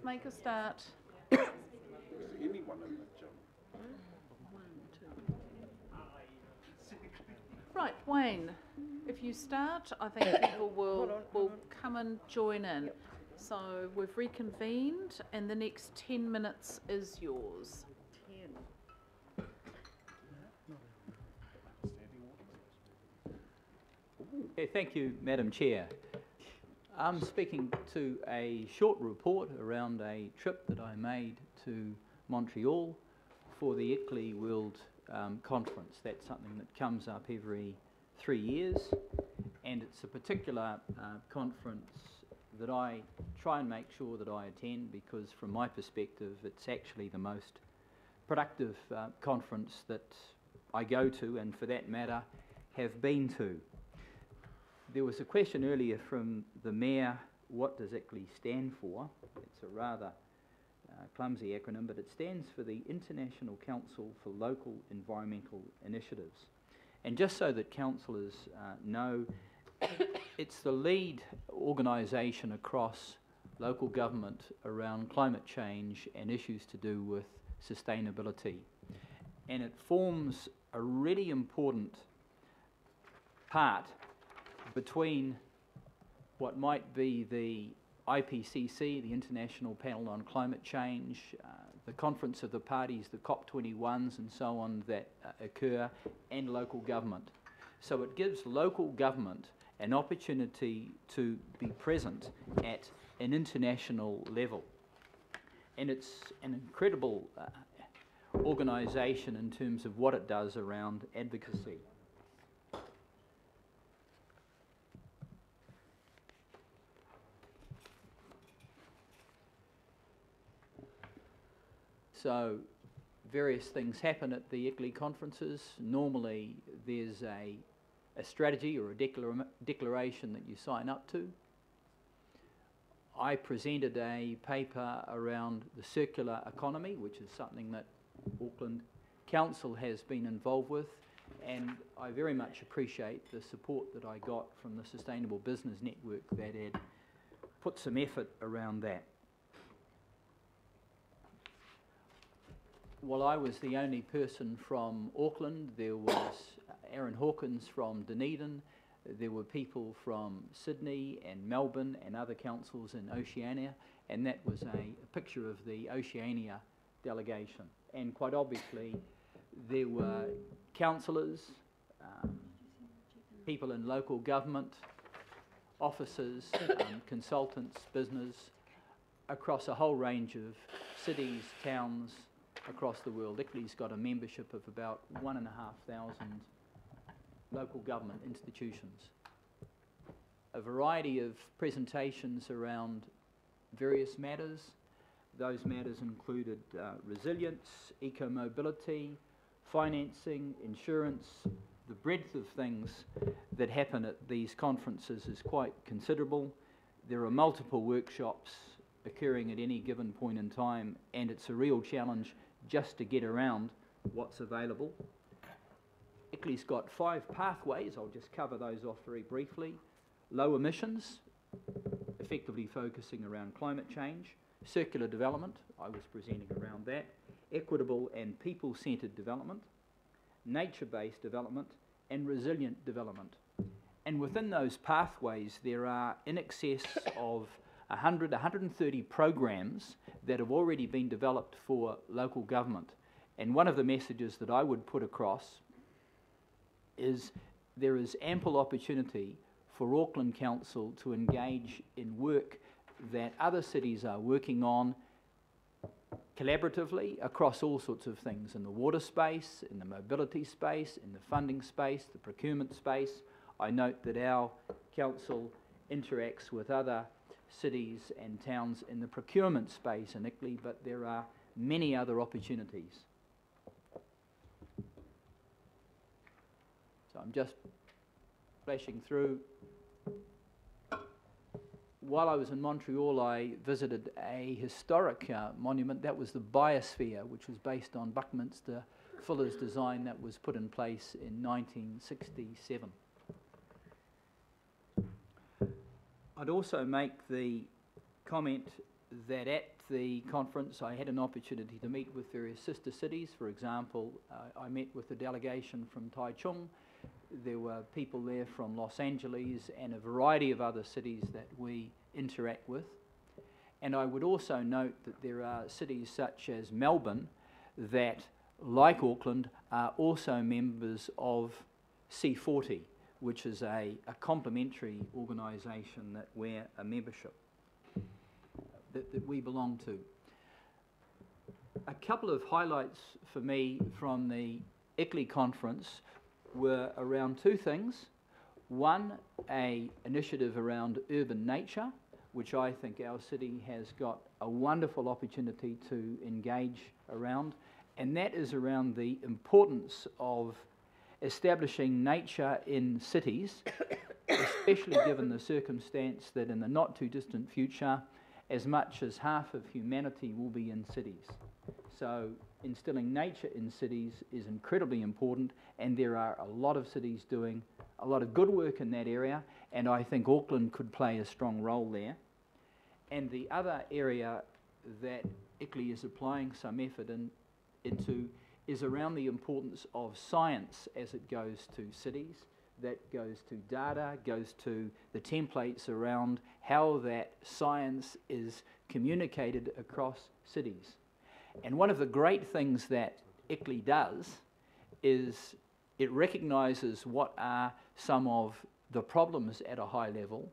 let's make a start. Is anyone in the gym? Right, Wayne, if you start, I think people will come and join in. Yep. So we've reconvened and the next 10 minutes is yours. 10. Thank you, Madam Chair. I'm speaking to a short report around a trip that I made to Montreal for the ICLEI World Conference. That's something that comes up every 3 years, and it's a particular conference that I try and make sure that I attend because from my perspective it's actually the most productive conference that I go to, and for that matter have been to. There was a question earlier from the Mayor, what does ICLEI stand for? It's a rather clumsy acronym, but it stands for the International Council for Local Environmental Initiatives. And just so that councillors know, it's the lead organisation across local government around climate change and issues to do with sustainability. And it forms a really important part between what might be the IPCC, the International Panel on Climate Change, the Conference of the Parties, the COP21s and so on that occur, and local government. So it gives local government an opportunity to be present at an international level. And it's an incredible organisation in terms of what it does around advocacy. So various things happen at the ICLEI conferences. Normally there's a strategy or a declaration that you sign up to. I presented a paper around the circular economy, which is something that Auckland Council has been involved with, and I very much appreciate the support that I got from the Sustainable Business Network that had put some effort around that. While I was the only person from Auckland, there was Aaron Hawkins from Dunedin, there were people from Sydney and Melbourne and other councils in Oceania, and that was a picture of the Oceania delegation. And quite obviously there were councillors, people in local government, officers, consultants, business, across a whole range of cities, towns, across the world. ICLEI's got a membership of about 1,500 local government institutions. A variety of presentations around various matters. Those matters included resilience, eco-mobility, financing, insurance. The breadth of things that happen at these conferences is quite considerable. There are multiple workshops occurring at any given point in time, and it's a real challenge just to get around what's available. ICLEI's got 5 pathways. I'll just cover those off very briefly. Low emissions, effectively focusing around climate change. Circular development, I was presenting around that. Equitable and people-centred development. Nature-based development, and resilient development. And within those pathways there are in excess of 130 programs that have already been developed for local government. And one of the messages that I would put across is there is ample opportunity for Auckland Council to engage in work that other cities are working on collaboratively across all sorts of things, in the water space, in the mobility space, in the funding space, the procurement space. I note that our council interacts with other cities and towns in the procurement space in ICLEI, but there are many other opportunities. So I'm just flashing through. While I was in Montreal, I visited a historic monument. That was the Biosphere, which was based on Buckminster Fuller's design that was put in place in 1967. I'd also make the comment that at the conference I had an opportunity to meet with various sister cities. For example, I met with a delegation from Taichung. There were people there from Los Angeles and a variety of other cities that we interact with. And I would also note that there are cities such as Melbourne that, like Auckland, are also members of C40, which is a complementary organisation that we're a membership, that we belong to. A couple of highlights for me from the ICLEI conference were around two things. One, an initiative around urban nature, which I think our city has got a wonderful opportunity to engage around, and that is around the importance of establishing nature in cities, especially given the circumstance that in the not too distant future, as much as half of humanity will be in cities. So instilling nature in cities is incredibly important, and there are a lot of cities doing a lot of good work in that area, and I think Auckland could play a strong role there. And the other area that ICLEI is applying some effort into is around the importance of science as it goes to cities. That goes to data, goes to the templates around how that science is communicated across cities. And one of the great things that ICLEI does is it recognises what are some of the problems at a high level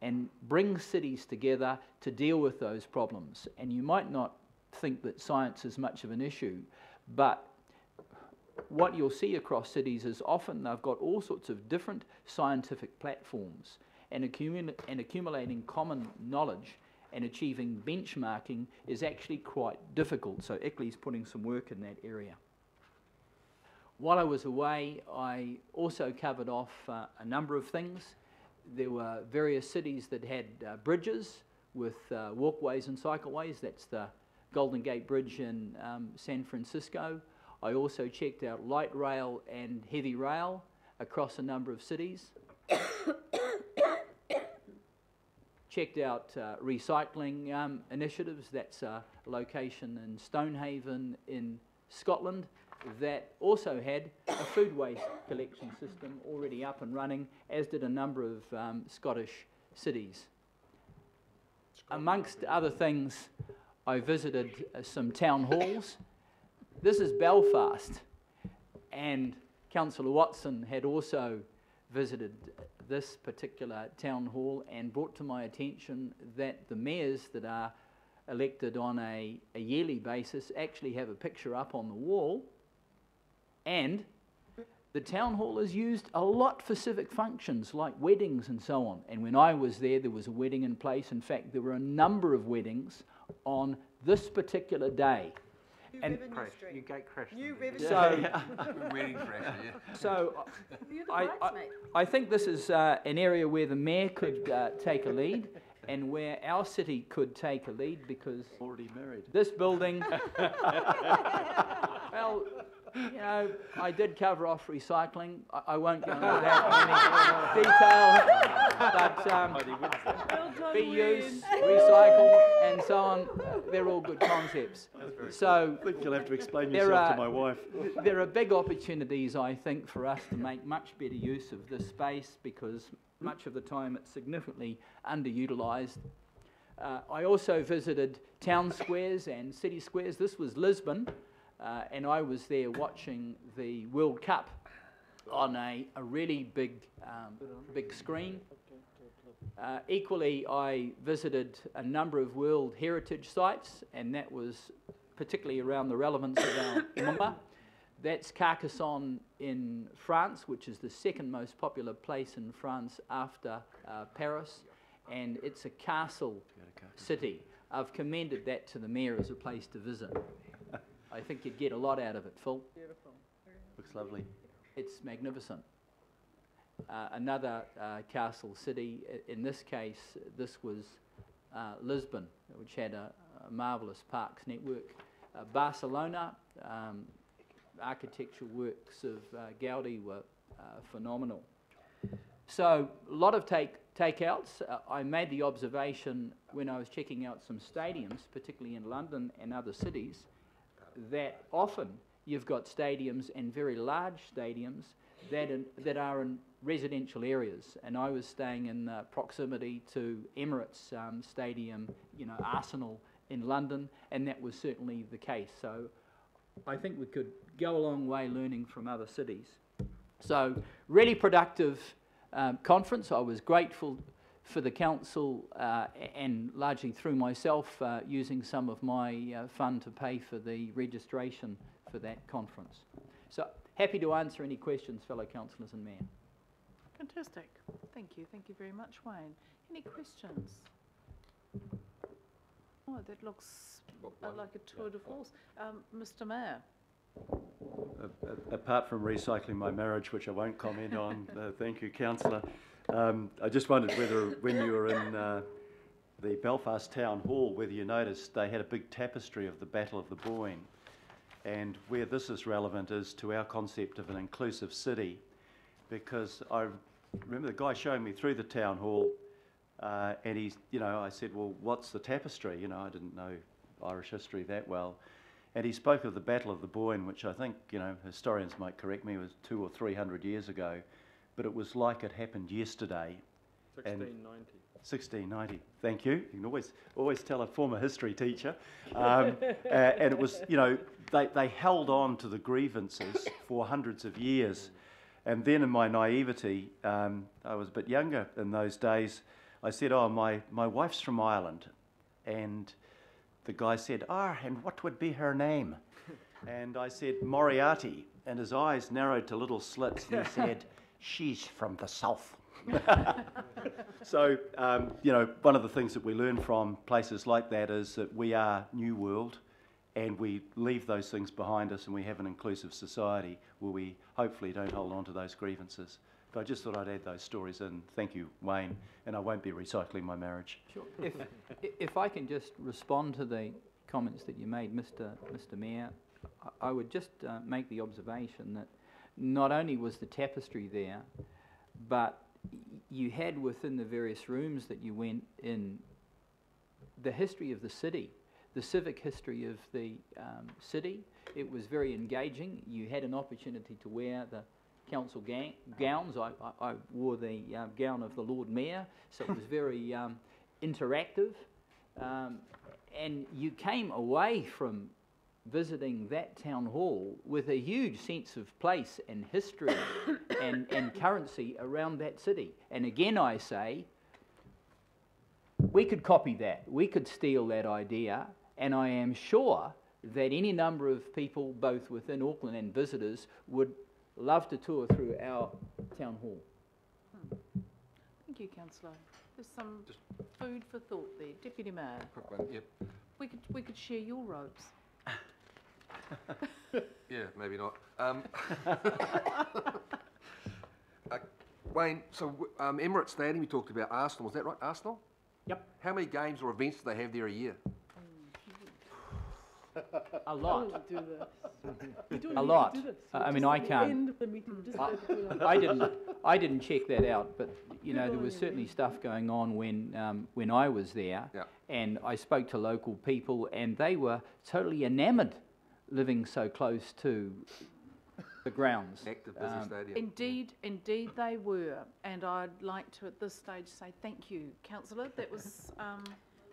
and brings cities together to deal with those problems. And you might not think that science is much of an issue, but what you'll see across cities is often they've got all sorts of different scientific platforms, and accumulating common knowledge and achieving benchmarking is actually quite difficult. So ICLEI's putting some work in that area. While I was away, I also covered off a number of things. There were various cities that had bridges with walkways and cycleways. That's the Golden Gate Bridge in San Francisco. I also checked out light rail and heavy rail across a number of cities. Checked out recycling initiatives. That's a location in Stonehaven in Scotland that also had a food waste collection system already up and running, as did a number of Scottish cities. Amongst other things, I visited some town halls. This is Belfast, and Councillor Watson had also visited this particular town hall and brought to my attention that the mayors that are elected on a yearly basis actually have a picture up on the wall, and the town hall is used a lot for civic functions like weddings and so on. And when I was there, there was a wedding in place. In fact, there were a number of weddings on this particular day. And You gate crashed. New revenue. So, Wedding crasher, yeah. so You're the bridesmaid. I think this is an area where the mayor could take a lead, and where our city could take a lead, because Already married. this building, well, you know, I did cover off recycling. I won't go into that in any detail, but reuse, recycle, and so on, they're all good concepts. So I think you'll have to explain There yourself are- to my wife. there are big opportunities, I think, for us to make much better use of this space, because much of the time it's significantly underutilised. I also visited town squares and city squares. This was Lisbon, and I was there watching the World Cup on a really big screen. Equally, I visited a number of World Heritage sites, and that was particularly around the relevance of our Mumba. That's Carcassonne in France, which is the second most popular place in France after Paris, and it's a castle city. I've commended that to the mayor as a place to visit. I think you'd get a lot out of it, Phil. Beautiful. Looks lovely. It's magnificent. Another castle city, in this case, this was Lisbon, which had a marvellous parks network. Barcelona, architectural works of Gaudi were phenomenal. So a lot of take takeouts. I made the observation when I was checking out some stadiums, particularly in London and other cities, that often you've got stadiums and very large stadiums that are in residential areas. And I was staying in proximity to Emirates Stadium, Arsenal in London, and that was certainly the case. So I think we could go a long way learning from other cities. So really productive conference. I was grateful for the council and largely through myself using some of my fund to pay for the registration for that conference. So happy to answer any questions, fellow councillors and Mayor. Fantastic. Thank you. Thank you very much, Wayne. Any questions? Oh, that looks like a tour de force. Mr. Mayor. Apart from recycling my marriage, which I won't comment on, thank you, Councillor. I just wondered whether, when you were in the Belfast Town Hall, whether you noticed they had a big tapestry of the Battle of the Boyne. And where this is relevant is to our concept of an inclusive city, because I remember the guy showing me through the town hall, and he's, I said, well, what's the tapestry? I didn't know Irish history that well. And he spoke of the Battle of the Boyne, which I think, historians might correct me, was 200 or 300 years ago, but it was like it happened yesterday. 1690. 1690. Thank you. You can always tell a former history teacher. And it was, they held on to the grievances for hundreds of years. And then in my naivety, I was a bit younger in those days, I said, oh, my wife's from Ireland. And the guy said, and what would be her name? And I said, Moriarty. And his eyes narrowed to little slits, and he said, she's from the south. So, one of the things that we learn from places like that is that we are New World, and we leave those things behind us, and we have an inclusive society where we hopefully don't hold on to those grievances. But I just thought I'd add those stories in. Thank you, Wayne, and I won't be recycling my marriage. Sure. If I can just respond to the comments that you made, Mr. Mayor, I would just make the observation that not only was the tapestry there, but you had within the various rooms that you went in the history of the city, the civic history of the city. It was very engaging. You had an opportunity to wear the council gowns. I wore the gown of the Lord Mayor, so it was very interactive. And you came away from visiting that town hall with a huge sense of place and history and currency around that city. And again, I say, we could copy that. We could steal that idea, and I am sure that any number of people, both within Auckland and visitors, would love to tour through our town hall. Thank you, Councillor. There's some food for thought there. Deputy Mayor. Quick one, yep. We could share your robes. Yeah, maybe not. Wayne, so Emirates Stadium, you talked about Arsenal, was that right? Arsenal? Yep. How many games or events do they have there a year? A lot. A A lot. I mean, I can't. I didn't check that out, but there was certainly stuff going on when I was there, Yeah. and I spoke to local people, and they were totally enamoured living so close to the grounds. Active busy stadium. Indeed they were, and I'd like to at this stage say thank you, Councillor. That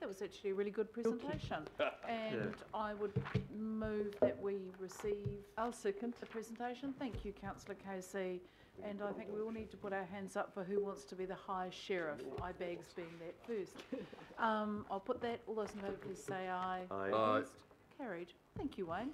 was actually a really good presentation, and I would move that we receive. I'll second the presentation. Thank you, Councillor Casey, and I think we all need to put our hands up for who wants to be the High Sheriff. Bags being that first. I'll put that. All those in favour, please say aye. Aye. Aye. Carried. Thank you, Wayne.